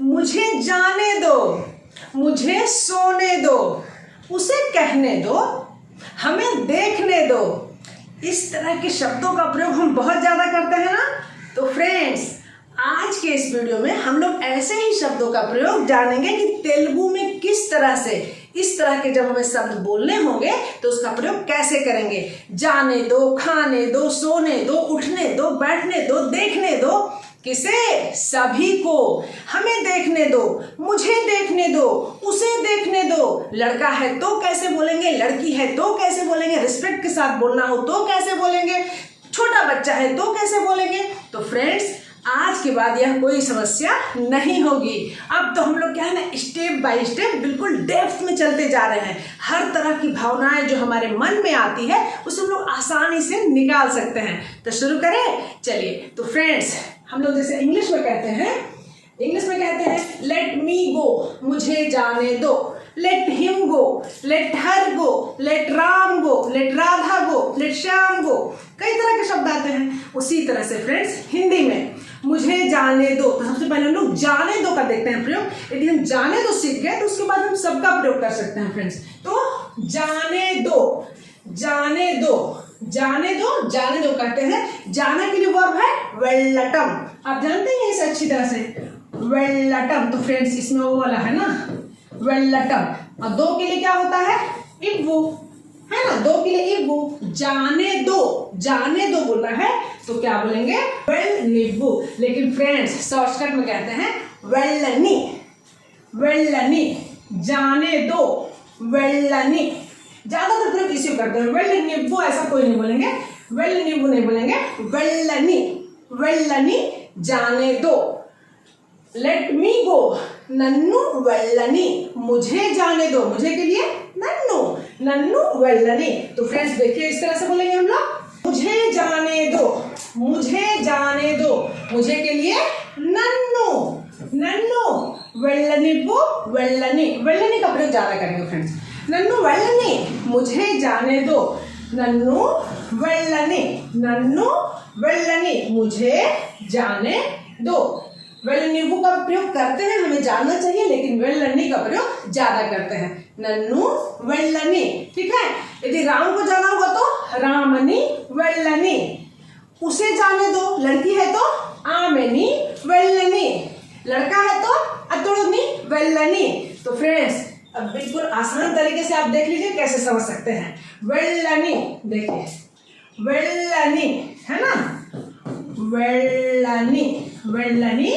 मुझे जाने दो, मुझे सोने दो, उसे कहने दो, हमें देखने दो। इस तरह के शब्दों का प्रयोग हम बहुत ज़्यादा करते हैं ना। तो फ्रेंड्स, आज के इस वीडियो में हम लोग ऐसे ही शब्दों का प्रयोग जानेंगे कि तेलुगु में किस तरह से इस तरह के जब हमें शब्द बोलने होंगे तो उसका प्रयोग कैसे करेंगे। जाने दो, खाने दो, सोने दो, उठने दो, बैठने दो, देखने दो। किसे? सभी को। हमें देखने दो, मुझे देखने दो, उसे देखने दो। लड़का है तो कैसे बोलेंगे, लड़की है तो कैसे बोलेंगे, रिस्पेक्ट के साथ बोलना हो तो कैसे बोलेंगे, छोटा बच्चा है तो कैसे बोलेंगे। तो फ्रेंड्स, आज के बाद यह कोई समस्या नहीं होगी। अब तो हम लोग क्या है ना, स्टेप बाय स्टेप बिल्कुल डेप्थ में चलते जा रहे हैं। हर तरह की भावनाएं जो हमारे मन में आती है उसे हम लोग आसानी से निकाल सकते हैं। तो शुरू करें, चलिए। तो फ्रेंड्स, हम लोग जैसे इंग्लिश में कहते हैं लेट मी गो, मुझे जाने दो। Let him go, let her go, let Ram go, let Radha go, let Shyam go. कई तरह के शब्द आते हैं। उसी तरह से फ्रेंड्स, हिंदी में मुझे जाने दो, तो सबसे पहले हम लोग जाने दो का देखते हैं प्रयोग। यदि हम जाने दो सीख गए तो उसके बाद हम सबका प्रयोग कर सकते हैं फ्रेंड्स। तो जाने दो, जाने दो, जाने दो, जाने दो कहते हैं। जाने के लिए वर्ब है वेल्लटम। आप जानते हैं इसे अच्छी तरह से, वेल्लटम। तो फ्रेंड्स, इसमें वो वाला है ना, वेल्लटम। और दो के लिए क्या होता है, इव्वू, है ना। दो के लिए इव्वू। जाने दो, जाने दो बोलना है तो क्या बोलेंगे, वेल्निव्वू। लेकिन फ्रेंड्स, शॉर्टकट में कहते हैं वेल्लनी, वेल्लनी। जाने दो, वेल्लनी। ज्यादातर प्रयोग इसी करते हैं। वेल्निव्वू ऐसा कोई नहीं बोलेंगे, वेल्निव्वू नहीं बोलेंगे, वेल्लनी, वेल्लनी। जाने दो। लेट मी गो, नन्नू वेल्लनी, मुझे जाने दो। मुझे के लिए नन्नू, नन्नू वेल्लनी। तो फ्रेंड्स देखिए, इस तरह से बोलेंगे हम लोग, मुझे जाने दो, मुझे जाने दो। मुझे के लिए नन्नू, नन्नू वेल्लनिव्वू, वेल्लनी। वेल्लनी का प्रयोग ज्यादा करेंगे फ्रेंड्स। नन्नू वेल्लनी, मुझे जाने दो। नन्नू वेल्लनी, नन्नू वेल्लनी, मुझे जाने दो। वेल्लनिव्वू का प्रयोग करते हैं, हमें जानना चाहिए, लेकिन वेल्लनी का प्रयोग ज्यादा करते हैं। नन्नू वेल्लनी, ठीक है। यदि राम को जाना होगा तो रामनी वेल्लनी। उसे जाने दो, लड़की है तो आमेनी वेल्लनी, लड़का है तो अतुड़नी वेल्लनी। तो फ्रेंड्स, अब बिल्कुल आसान तरीके से आप देख लीजिए कैसे समझ सकते हैं। वेल्लनी, देखिए वेल्लनी, है ना, वेल्लनी, वेल्लनी।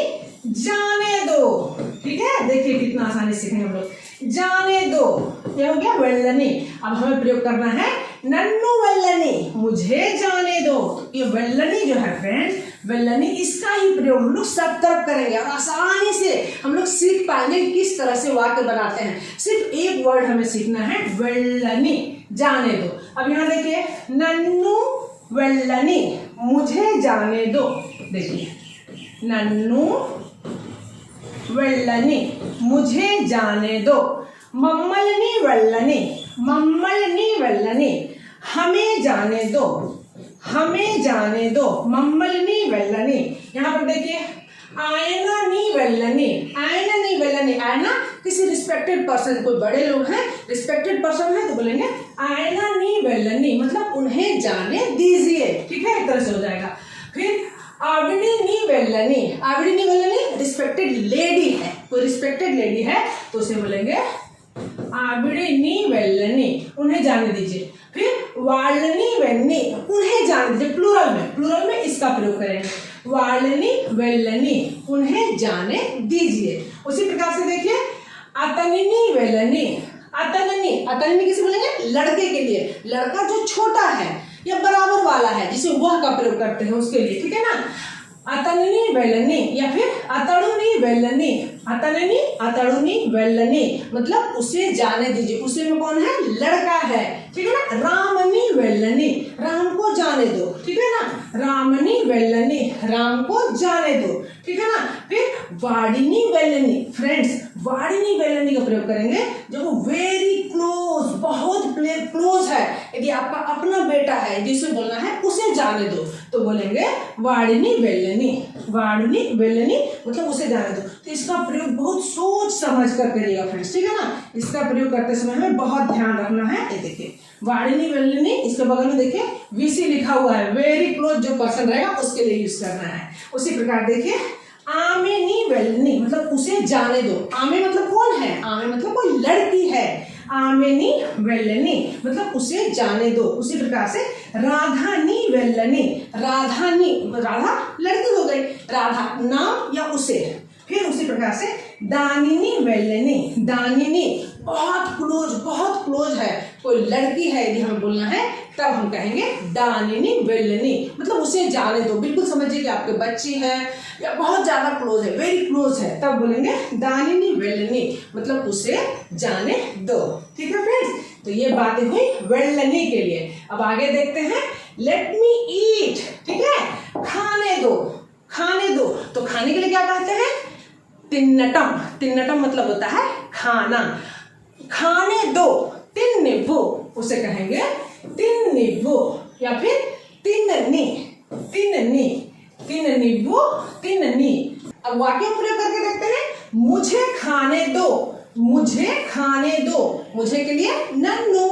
जाने दो, ठीक है। देखिए कितना आसानी से सीखेंगे हम लोग। जाने दो, ये हो गया वेल्लनी। अब हमें प्रयोग करना है नन्नू वेल्लनी, मुझे जाने दो। ये वेल्लनी जो है फ्रेंड्स, वेल्लनी, इसका ही प्रयोग हम लोग सब तरफ करेंगे और आसानी से हम लोग सीख पाएंगे किस तरह से वाक्य बनाते हैं। सिर्फ एक वर्ड हमें सीखना है, वेल्लनी, जाने दो। अब यहाँ देखिए, नन्नू वेल्लनी, मुझे जाने दो। देखिए, नन्नू वेल्लनी, मुझे जाने दो। मम्मलनी वेल्लनी, मम्मलनी वेल्लनी, हमें जाने दो, हमें जाने दो। मम्मलनी वेल्लनी। यहाँ पर देखिए, आयना नी वेल्लनी, आयना नी वेल्लनी। आयना किसी रिस्पेक्टेड पर्सन, कोई बड़े लोग हैं, रिस्पेक्टेड पर्सन है तो बोलेंगे आयना नी वेल्लनी, मतलब उन्हें जाने दीजिए, ठीक है। एक तरह से हो जाएगा। फिर आविड़ी नी वेल्लनी, आविड़ी नी वेल्लनी रिस्पेक्टेड लेडी है, कोई रिस्पेक्टेड लेडी है तो उसे बोलेंगे आविड़ी नी वेल्लनी, उन्हें जाने दीजिए। फिर वाल्लनी वेल्लनी, उन्हें जाने दीजिए, प्लूरल में, प्लूरल में इसका प्रयोग करेंगे। वाल्लनी वेल्लनी, उन्हें जाने दीजिए। उसी प्रकार से देखिए, अतनिनी वेल्लनी, अतननी, अतननी किसे बोलेंगे, लड़के के लिए, लड़का जो छोटा है या बराबर वाला है, जिसे वह का प्रयोग करते हैं उसके लिए, ठीक है ना। अतननी वेल्लनी या फिर अतड़ुनी वेल्लनी, अतननी अतड़ुनी वेल्लनी, मतलब उसे जाने दीजिए। उसे में कौन है, लड़का है, ठीक है ना। रामनी वेल्लनी, राम को जाने दो, ठीक है ना। रामनी वेल्लनी, राम को जाने दो, ठीक है ना। फिर वाडिनी वेल्लनी, फ्रेंड्स वाडिनी वेल्लनी का प्रयोग करेंगे जब वो वेरी क्लोज, बहुत क्लोज है। यदि आपका अपना बेटा है जिसे बोलना है उसे जाने दो तो बोलेंगे वाडिनी वेल्लनी, वाडिनी वेल्लनी, मतलब उसे जाने दो। तो इसका प्रयोग बहुत सोच समझ कर करिएगा फ्रेंड्स, ठीक है ना। इसका प्रयोग करते समय हमें बहुत ध्यान रखना है। ये देखिए वाडिनी वेलिनी, इसके बगल में देखिए वीसी लिखा हुआ है, वेरी क्लोज जो पर्सन रहेगा उसके लिए यूज करना है। उसी प्रकार देखिए आमेनी वेलिनी मतलब उसे जाने दो। आमे मतलब कौन है, आमे मतलब कोई लड़की है। आमेनी वेलिनी मतलब उसे जाने दो। उसी प्रकार से राधानी वेलिनी, राधानी राधा लड़की हो गई, राधा नाम या उसे। फिर उसी प्रकार से दानिनी वेलिनी, दानिनी बहुत क्लोज है, कोई लड़की है यदि हमें बोलना है तब हम कहेंगे दानिनी वेलिनी मतलब उसे जाने दो। बिल्कुल समझिए कि आपके बच्ची है या बहुत ज्यादा क्लोज है, वेरी क्लोज है, तब बोलेंगे दानिनी वेलिनी मतलब उसे जाने दो। ठीक है फ्रेंड्स, तो ये बातें हुई वेलिनी के लिए। अब आगे देखते हैं लेट मी ईट, ठीक है, खाने दो, खाने दो। तो खाने के लिए क्या कहते हैं, तिन्नटम। तिन्नटम मतलब होता है खाना, खाने दो, तिन्निव्वु उसे कहेंगे तिन्निव्वु या फिर तिन्नी, तिन्नी, तिन्निव्वु, तिन्नी। अब वाक्य प्रयोग करके देखते हैं, मुझे खाने दो, मुझे खाने दो, मुझे के लिए नन्नू,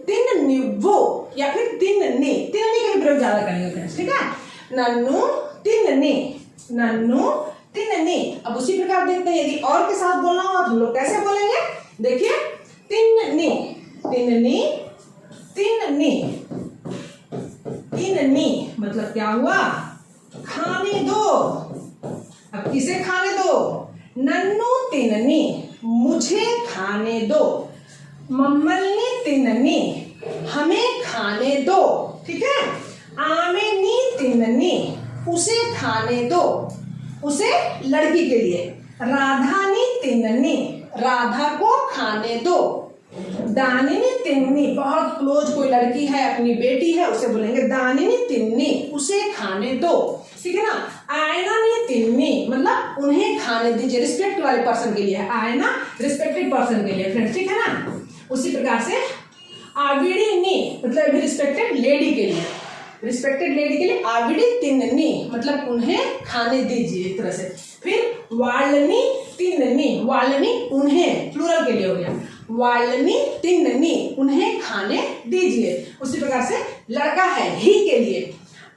तिन्निव्वु या फिर तिन्नी, तिन्नी का प्रयोग ज्यादा करेंगे फ्रेंड्स, ठीक है, नन्नू तिन्नी, नन्नू तिन्नी। अब उसी प्रकार देखते हैं यदि और के साथ बोलना हो तो हम लोग कैसे बोलेंगे, देखिए तिन्नी, तिन्नी, तिन्नी, तिन्नी मतलब क्या हुआ, खाने दो। अब किसे खाने दो, नन्नू तिन्नी मुझे खाने दो, मम्मल्नी तिन्नी हमें खाने दो, ठीक है, आमेनी तिन्नी उसे खाने दो, उसे लड़की के लिए, राधानी तिन्नी राधा को खाने दो, दानिनी तिन्नी बहुत क्लोज कोई लड़की है, अपनी बेटी है, उसे बोलेंगे दानिनी तिन्नी उसे खाने दो, ठीक है ना। आयनानी तिन्नी मतलब उन्हें खाने दीजिए, रिस्पेक्ट वाले पर्सन के लिए है, आयना रिस्पेक्टेड पर्सन के लिए फ्रेंड्स, ठीक है ना। उसी प्रकार से आविडिनी मतलब रिस्पेक्टेड लेडी के लिए, रिस्पेक्टेड लेडी के लिए आविडी तिन्नी मतलब उन्हें खाने दीजिए एक तरह से। फिर वालनी तिन्नी, वालनी उन्हें प्लूरल के लिए हो गया, वालनी तिन्नी उन्हें खाने दीजिए। उसी प्रकार से लड़का है ही के लिए,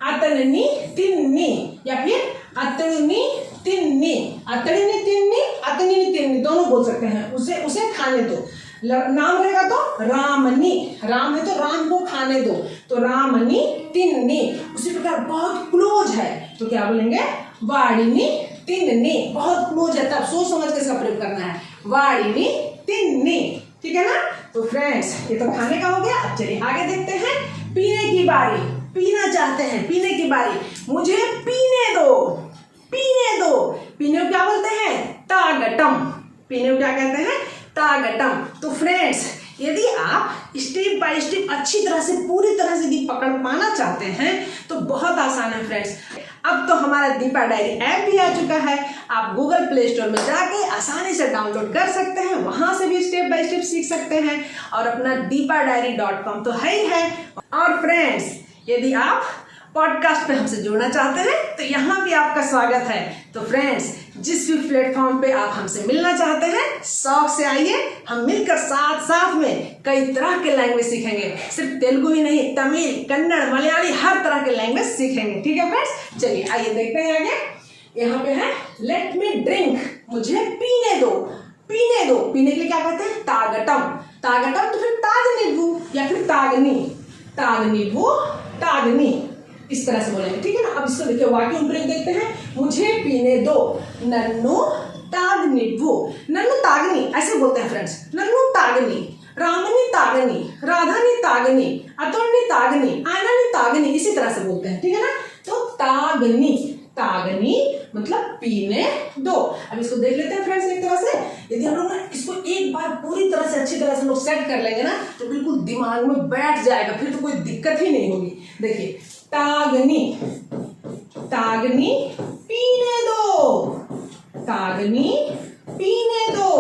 अतनी तिन्नी या फिर अतनी तिन्नी, अतनी तिन्नी, अतनी तिन्नी दोनों बोल सकते हैं, उसे खाने दो। नाम रहेगा तो रामनी, राम है तो राम को खाने दो, तो रामनी तिन्नी। उसी प्रकार बहुत क्लोज है तो क्या बोलेंगे, वाडिनी तिन्नी बहुत क्लोज है, तब सोच समझ के इसका प्रयोग करना है, वाडिनी तिन्नी, ठीक है ना। तो फ्रेंड्स ये तो खाने का हो गया। अब चलिए आगे देखते हैं, पीने की बारी, पीना चाहते हैं, पीने की बारी, मुझे पीने दो, पीने दो। पीने को क्या बोलते हैं, तागटम, पीने को क्या कहते हैं, तागटम। तो फ्रेंड्स यदि आप स्टेप बाय स्टेप अच्छी तरह से पूरी तरह से यदि पकड़ पाना चाहते हैं तो बहुत आसान है फ्रेंड्स। अब तो हमारा दीपा डायरी ऐप भी आ चुका है, आप गूगल प्ले स्टोर में जाके आसानी से डाउनलोड कर सकते हैं, वहां से भी स्टेप बाय स्टेप सीख सकते हैं, और अपना dipadiary.com तो है ही है। और फ्रेंड्स यदि आप पॉडकास्ट पे हमसे जुड़ना चाहते हैं तो यहाँ भी आपका स्वागत है। तो फ्रेंड्स जिस भी प्लेटफॉर्म पे आप हमसे मिलना चाहते हैं शौक से आइए, हम मिलकर साथ साथ में कई तरह के लैंग्वेज सीखेंगे, सिर्फ तेलुगु ही नहीं, तमिल, कन्नड़, मलयाली हर तरह के लैंग्वेज सीखेंगे, ठीक है फ्रेंड्स। चलिए आइए देखते हैं आगे। यहाँ पे है लेट मी ड्रिंक, मुझे पीने दो, पीने दो। पीने के लिए क्या कहते हैं, तागटम, तागटम तो फिर तागनिवु या फिर तागनी, तागनिवु, तागनी इस तरह से बोलेंगे, ठीक है ना। अब इसको देखिए वाक्य प्रयोग देखते हैं, मुझे पीने दो, नन्नू तागनिवु, नन्नू तागनी ऐसे बोलते हैं फ्रेंड्स, नन्नू तागनी, रामनी तागनी, राधानी तागनी, अतुलनी तागनी, आयनानी तागनी इसी तरह से बोलते हैं, ठीक है ना। तो तागनी, तागनी मतलब पीने दो। अब इसको देख लेते हैं फ्रेंड्स एक तरह से, यदि हम लोग ना इसको एक बार पूरी तरह से अच्छी तरह से लोग सेट कर लेंगे ना तो बिल्कुल दिमाग में बैठ जाएगा, फिर तो कोई दिक्कत ही नहीं होगी। देखिए तागनी, तागनी पीने दो, तागनी पीने दो,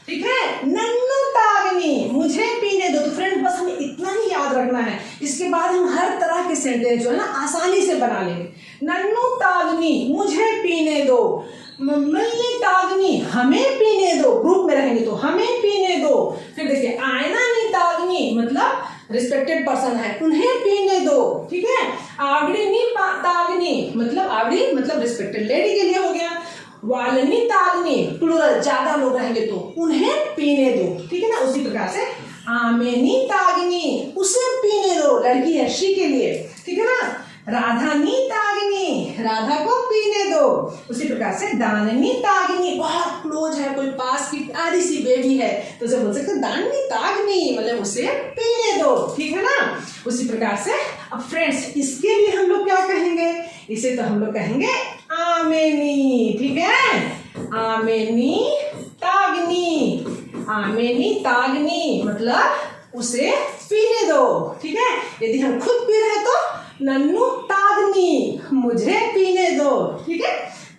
ठीक है, नन्नू तागनी मुझे पीने दो। तो फ्रेंड बस हमें इतना ही याद रखना है, इसके बाद हम हर तरह के सेंटेंस जो है ना आसानी से बना लेंगे। नन्नू तागनी मुझे पीने दो, मम्मल्नी तागनी, हमें पीने दो, ग्रुप में रहेंगे तो हमें पीने दो। फिर देखिए आयनानी तागनी मतलब रिस्पेक्टेड पर्सन है, उन्हें पीने दो, ठीक है। आवड़ीनी तागनी मतलब आवड़ी मतलब रिस्पेक्टेड लेडी के लिए हो गया। वालनी तागनी प्लूरल, ज्यादा लोग रहेंगे तो उन्हें पीने दो, ठीक है ना। उसी प्रकार से आमेनी तागनी, उसे पीने दो, लड़की है शी के लिए, ठीक है ना। राधानी तागनी, राधा को पीने दो। उसी प्रकार से दाननी तागनी, बहुत क्लोज है, कोई पास की प्यारी सी बेबी है तो उसे बोल सकते दाननी तागनी मतलब उसे पीने दो, ठीक है ना। उसी प्रकार से अब फ्रेंड्स इसके लिए हम लोग क्या कहेंगे, इसे तो हम लोग कहेंगे आमेनी, ठीक है। आमेनी तागनी, आमेनी तागनी मतलब उसे पीने दो, ठीक है। यदि हम खुद पी रहे तो नन्नू तागनी, मुझे पीने दो, ठीक है।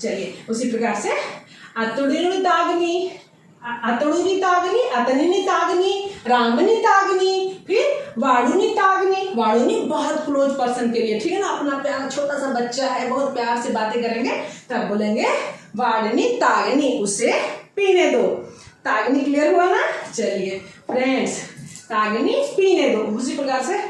चलिए उसी प्रकार से अतुड़ीनी तागनी, अतुड़ीनी तागनी, अतनीनी तागनी, रामनी तागनी, फिर वाड़ूनी तागनी, वाड़ूनी बहुत क्लोज पर्सन के लिए, ठीक है ना। अपना प्यार, छोटा सा बच्चा है, बहुत प्यार से बातें करेंगे तब बोलेंगे वाड़नी तागनी, उसे पीने दो। तागनी क्लियर हुआ ना। चलिए फ्रेंड्स तागनी पीने दो। उसी प्रकार से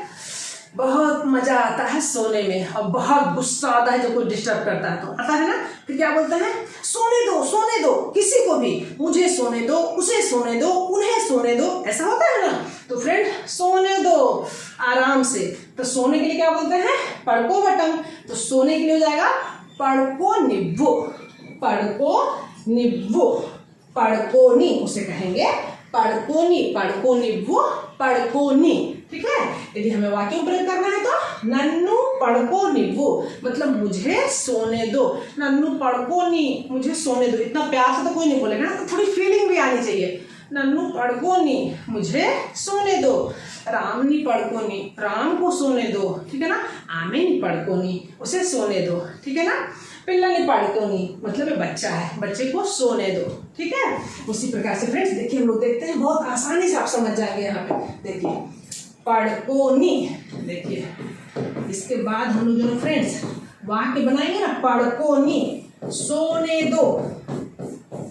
बहुत मजा आता है सोने में और बहुत गुस्सा आता है जो कोई डिस्टर्ब करता है तो आता है ना। फिर क्या बोलते हैं, सोने दो किसी को भी, मुझे सोने दो, उसे सोने दो, उन्हें सोने दो, ऐसा होता है ना। तो फ्रेंड सोने दो आराम से। तो सोने के लिए क्या बोलते हैं, पड़को बटम। तो सोने के लिए हो जाएगा पड़को निब्बो, पड़को निब्बो, पड़कोनी उसे कहेंगे पड़कोनी, पड़को निब्बो पड़कोनी, ठीक है। यदि हमें वाक्य प्रयोग करना है तो नन्नू पड़को निब्बो मतलब मुझे सोने दो, नन्नू पड़कोनी मुझे सोने दो। इतना प्यार से तो कोई नहीं बोलेगा ना, तो थोड़ी फीलिंग भी आनी चाहिए। नन्नू पड़कोनी मुझे सोने दो, रामनी पड़कोनी राम को सोने दो, ठीक है ना। आमेनी पड़कोनी उसे सोने दो, ठीक है ना। पिल्लानी पड़कोनी मतलब ये बच्चा है, बच्चे को सोने दो, ठीक है। उसी प्रकार से फ्रेंड्स देखिए हम लोग देखते हैं, बहुत आसानी से आप समझ जाएंगे। यहाँ पे देखिए पड़कोनी, देखिए इसके बाद हम लोग जो फ्रेंड्स वाक्य बनाएंगे ना, पड़कोनी सोने दो,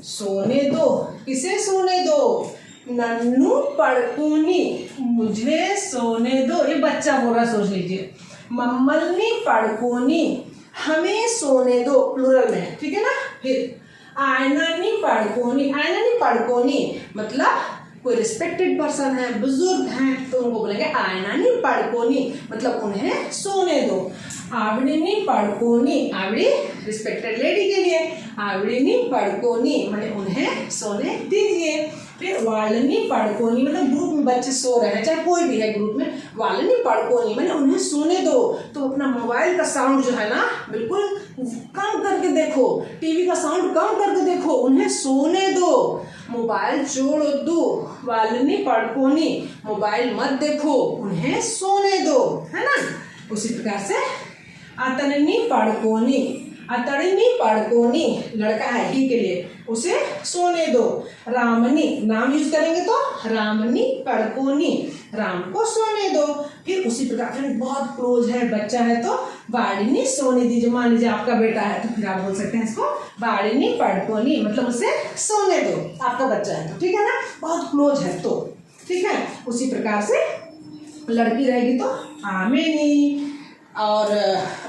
सोने दो, किसे सोने दो, नन्नू पड़कोनी मुझे सोने दो, ये बच्चा बोल रहा सोच लीजिए। मम्मल्नी पड़कोनी हमें सोने दो, प्लूरल में, ठीक है ना। फिर आयनानी पड़कोनी, आयनानी पड़कोनी मतलब कोई रिस्पेक्टेड पर्सन है, बुजुर्ग हैं तो उनको बोलेंगे आयनानी पड़कोनी मतलब उन्हें सोने दो। आवड़ीनी पड़कोनी, आवड़ी रिस्पेक्टेड लेडी के लिए, आवड़ीनी पड़कोनी मतलब उन्हें सोने दीजिए। फिर वालनी पड़कोनी मतलब ग्रुप में बच्चे सो रहे हैं, चाहे कोई भी है ग्रुप में, वालनी पड़कोनी मतलब उन्हें सोने दो। तो अपना मोबाइल का साउंड जो है ना बिल्कुल कम करके देखो, टीवी का साउंड कम करके देखो, उन्हें सोने दो, मोबाइल छोड़ दो। वालनी पड़कोनी मोबाइल मत देखो, उन्हें सोने दो, है ना। उसी प्रकार से अतननी पड़कोनी, अतड़नी पड़कोनी लड़का है ही के लिए, उसे सोने दो। रामनी नाम यूज करेंगे तो रामनी पड़कोनी राम को सोने दो। फिर उसी प्रकार से बहुत क्लोज है, बच्चा है तो वाड़िनी सोने दीजिए। मान लीजिए आपका बेटा है तो फिर आप बोल सकते हैं इसको वाड़िनी पड़कोनी मतलब उसे सोने दो, आपका बच्चा है तो, ठीक है ना, बहुत क्लोज है तो, ठीक है। उसी प्रकार से लड़की रहेगी तो आमेनी, और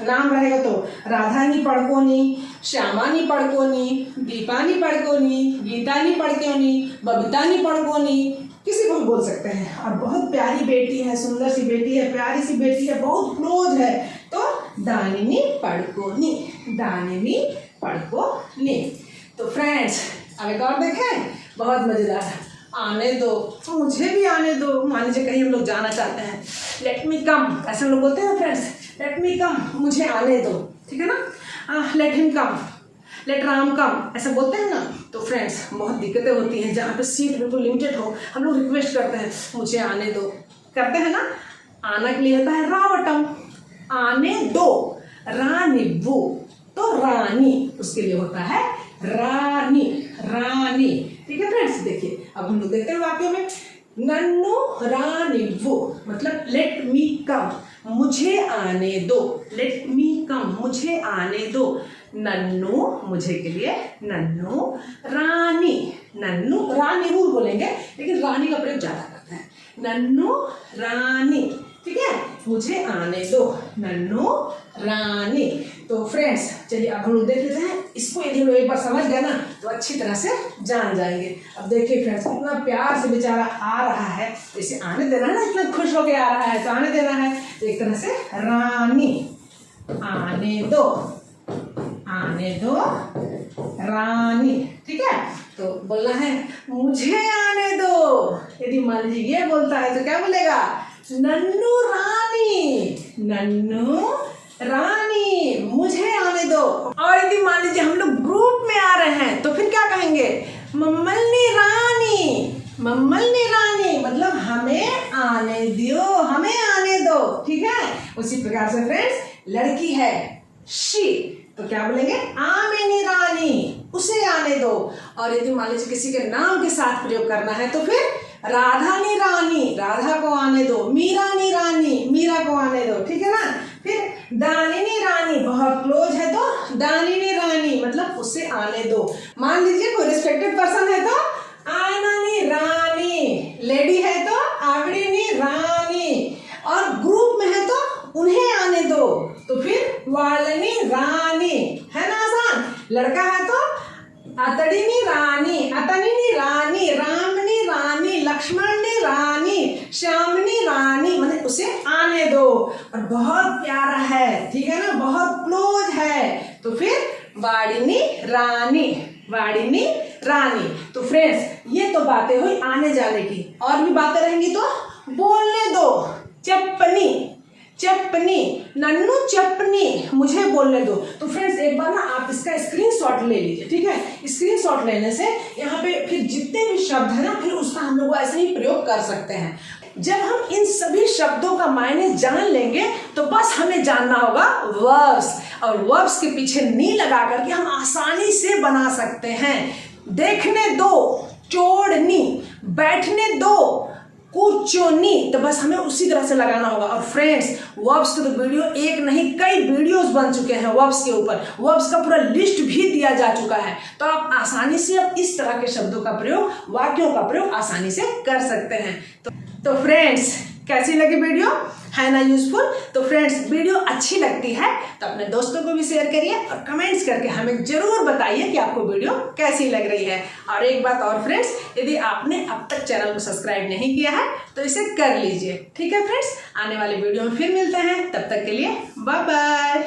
नाम रहेगा तो राधानी पड़कोनी, श्यामानी पड़कोनी, दीपानी पड़कोनी, गीतानी पड़कोनी, बबीतानी पड़कोनी, किसी को भी बोल सकते हैं। और बहुत प्यारी बेटी है, सुंदर सी बेटी है, प्यारी सी बेटी है, बहुत क्लोज है तो दानिनी पड़कोनी, दानिनी पड़कोनी। तो फ्रेंड्स अब एक और देखें, बहुत मजेदार है। आने दो, तो मुझे भी आने दो। मान लीजिए कहीं हम लोग जाना चाहते हैं, लेट मी कम, ऐसे हम लोग बोलते हैं फ्रेंड्स, लेट मी कम मुझे आने दो, ठीक है ना। Let him come, let Ram come, ऐसा बोलते हैं ना। तो फ्रेंड्स बहुत दिक्कतें होती हैं, जहाँ पे सीट बिल्कुल लिमिटेड हो, हम लोग रिक्वेस्ट करते हैं मुझे आने दो, करते हैं ना। आना के लिए होता है रावटम, आने दो, रानिब्बू तो रानी, उसके लिए होता है रानी, रानी, ठीक है फ्रेंड्स। देखिए अब हम लोग देखते हैं वाक्य में, नन्नू रानिब्बू मतलब लेट मी कम, मुझे आने दो, लेट मी कम मुझे आने दो। नन्नू, मुझे के लिए नन्नू, रानी, नन्नू रानी रूल बोलेंगे लेकिन रानी का प्रयोग ज्यादा करते हैं। नन्नू रानी, ठीक है, मुझे आने दो, नन्नू रानी। तो फ्रेंड्स चलिए अब हम लोग देख लेते हैं इसको। यदि हम लोग एक बार समझ गए ना तो अच्छी तरह से जान जाएंगे। अब देखिए फ्रेंड्स कितना प्यार से बेचारा आ रहा है, इसे आने देना है ना, इतना खुश होके आ रहा है तो आने देना है। तो एक तरह से रानी, आने दो, आने दो रानी, ठीक है। तो बोलना है मुझे आने दो। यदि मान लीजिए ये बोलता है तो क्या बोलेगा, नन्नू रानी, नन्नू रानी, मुझे आने दो। और यदि मान लीजिए हम लोग ग्रुप में आ रहे हैं तो फिर क्या कहेंगे, मम्मलनी रानी, मम्मलनी रानी, मतलब हमें आने दो, हमें आने दो, ठीक है। उसी प्रकार से फ्रेंड्स लड़की है शी, तो क्या बोलेंगे, आमेनी रानी, उसे आने दो। और यदि मान लीजिए किसी के नाम के साथ प्रयोग करना है तो फिर राधानी रानी, राधा को आने दो, मीरानी रानी, मीरा को आने दो, ठीक है ना। फिर दानिनी रानी, बहुत क्लोज है तो दानिनी रानी, मतलब उसे आने दो। मान लीजिए कोई रिस्पेक्टेड पर्सन है तो आयनानी रानी, लेडी है तो आवड़ीनी रानी, और ग्रुप में है तो उन्हें आने दो, तो फिर वालनी रानी, है ना आसान। लड़का है तो अतड़ीनी रानी, अतनीनी रानी, रामनी रानी, लक्ष्मणी रानी, श्यामनी रानी, मतलब उसे आने दो। और बहुत प्यारा है, ठीक है ना, बहुत क्लोज है, तो फिर वाड़िनी रानी, वाड़िनी रानी। तो फ्रेंड्स ये तो बातें हुई आने जाने की, और भी बातें रहेंगी तो बोलने दो। चप्पनी, चप्पनी, नन्नू चप्पनी, मुझे बोलने दो। तो फ्रेंड्स एक बार ना आप इसका स्क्रीनशॉट ले लीजिए, ठीक है। स्क्रीनशॉट लेने से यहाँ पे फिर जितने भी शब्द है ना फिर उसका हम लोग ऐसे ही प्रयोग कर सकते हैं। जब हम इन सभी शब्दों का मायने जान लेंगे तो बस हमें जानना होगा वर्ब्स, और वर्ब्स के पीछे नी लगा करके हम आसानी से बना सकते हैं। देखने दो, चोड़नी, बैठने दो, कुचोनी, तो बस हमें उसी तरह से लगाना होगा। और फ्रेंड्स वर्ब्स के तो वीडियो एक नहीं कई वीडियोस बन चुके हैं वर्ब्स के ऊपर, वर्ब्स का पूरा लिस्ट भी दिया जा चुका है, तो आप आसानी से अब इस तरह के शब्दों का प्रयोग, वाक्यों का प्रयोग आसानी से कर सकते हैं। तो फ्रेंड्स कैसी लगी वीडियो, है ना यूजफुल। तो फ्रेंड्स वीडियो अच्छी लगती है तो अपने दोस्तों को भी शेयर करिए और कमेंट्स करके हमें जरूर बताइए कि आपको वीडियो कैसी लग रही है। और एक बात और फ्रेंड्स, यदि आपने अब तक चैनल को सब्सक्राइब नहीं किया है तो इसे कर लीजिए, ठीक है फ्रेंड्स। आने वाले वीडियो में फिर मिलते हैं, तब तक के लिए बाय बाय।